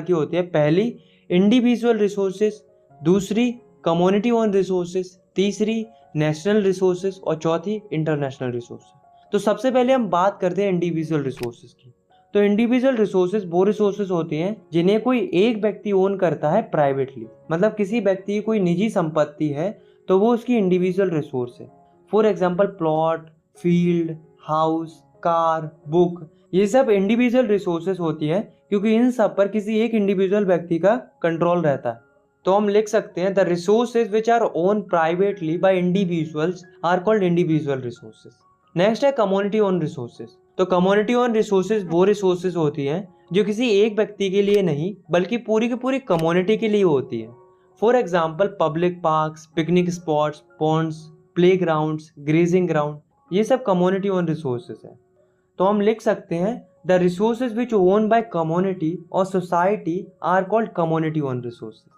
की होती है। पहली इंडिविजुअल रिसोर्सेज, दूसरी कम्युनिटी ओन रिसोर्सेज, तीसरी नेशनल रिसोर्सेज और चौथी इंटरनेशनल रिसोर्सेज। तो सबसे पहले हम बात करते हैं इंडिविजुअल रिसोर्सेज की। तो इंडिविजुअल रिसोर्सेज वो रिसोर्सेज होती हैं जिन्हें कोई एक व्यक्ति ओन करता है प्राइवेटली, मतलब किसी व्यक्ति की कोई निजी संपत्ति है तो वो उसकी इंडिविजुअल रिसोर्स है। For example plot, field, house, car, book, ये सब इंडिविजुअल रिसोर्सेज होती है क्योंकि इन सब पर किसी एक इंडिविजुअल व्यक्ति का कंट्रोल रहता है। तो हम लिख सकते हैं the resources which are own privately by individuals are called individual resources. Next है कम्युनिटी ओन रिसोर्सेज। तो कम्युनिटी ओन रिसोर्सेज वो रिसोर्सेज होती हैं जो किसी एक व्यक्ति के लिए नहीं बल्कि पूरी की पूरी कम्युनिटी के लिए होती है। For example public parks, picnic spots, ponds, play grounds, grazing ground, ये सब कम्युनिटी ओन रिसोर्सेज है। तो हम लिख सकते हैं the resources which own by community और society are called community own resources.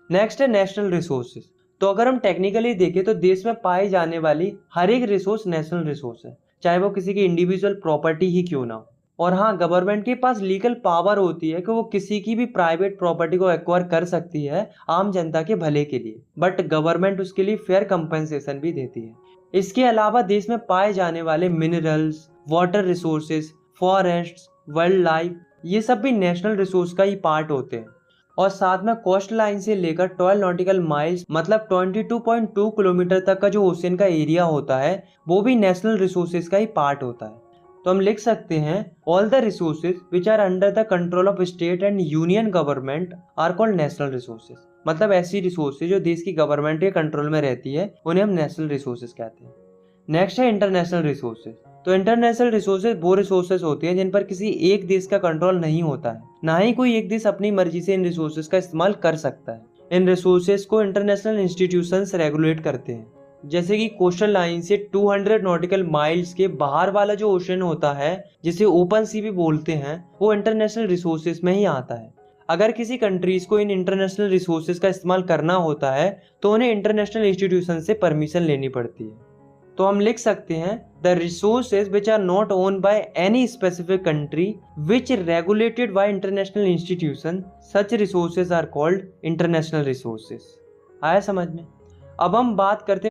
Next है नेशनल रिसोर्सेज। तो अगर हम टेक्निकली देखें तो देश में पाई जाने वाली हर एक रिसोर्स नेशनल रिसोर्स है, चाहे वो किसी की इंडिविजुअल प्रॉपर्टी ही क्यों ना हो। और हाँ, गवर्नमेंट के पास लीगल पावर होती है कि वो किसी की भी प्राइवेट प्रॉपर्टी को एक्वायर कर सकती है आम जनता के भले के लिए, बट गवर्नमेंट उसके लिए फेयर कंपनसेशन भी देती है। इसके अलावा देश में पाए जाने वाले minerals, water resources, forests, wild life, ये सब भी नेशनल रिसोर्स का ही पार्ट होते हैं। और साथ में कोस्ट लाइन से लेकर 12 नॉटिकल माइल्स मतलब 22.2 किलोमीटर तक का जो ओशन का एरिया होता है वो भी नेशनल रिसोर्सेज का ही पार्ट होता है। तो हम लिख सकते हैं all the resources which are under the control of state and union government are called national resources. मतलब ऐसी रिसोर्सेज जो देश की गवर्नमेंट के कंट्रोल में रहती है उन्हें हम नेशनल रिसोर्सेज कहते हैं। नेक्स्ट है इंटरनेशनल रिसोर्सेज। तो इंटरनेशनल रिसोर्सेज वो रिसोर्सेज होती हैं जिन पर किसी एक देश का कंट्रोल नहीं होता है, ना ही कोई एक देश अपनी मर्जी से इन रिसोर्सेज का इस्तेमाल कर सकता है। इन रिसोर्सेज को इंटरनेशनल इंस्टीट्यूशंस रेगुलेट करते हैं। जैसे कि कोस्टल लाइन से 200 नॉटिकल माइल्स के बाहर वाला जो ओशन होता है, जिसे ओपन सी भी बोलते हैं, वो इंटरनेशनल रिसोर्सेज में ही आता है। अगर किसी कंट्रीज को इन इंटरनेशनल रिसोर्सेज का इस्तेमाल करना होता है तो उन्हें इंटरनेशनल इंस्टीट्यूशन से परमिशन लेनी पड़ती है। तो हम लिख सकते हैं the resources which are not own by any specific country which regulated by international institution, such resources are called international resources. आया समझ में? अब हम बात करते हैं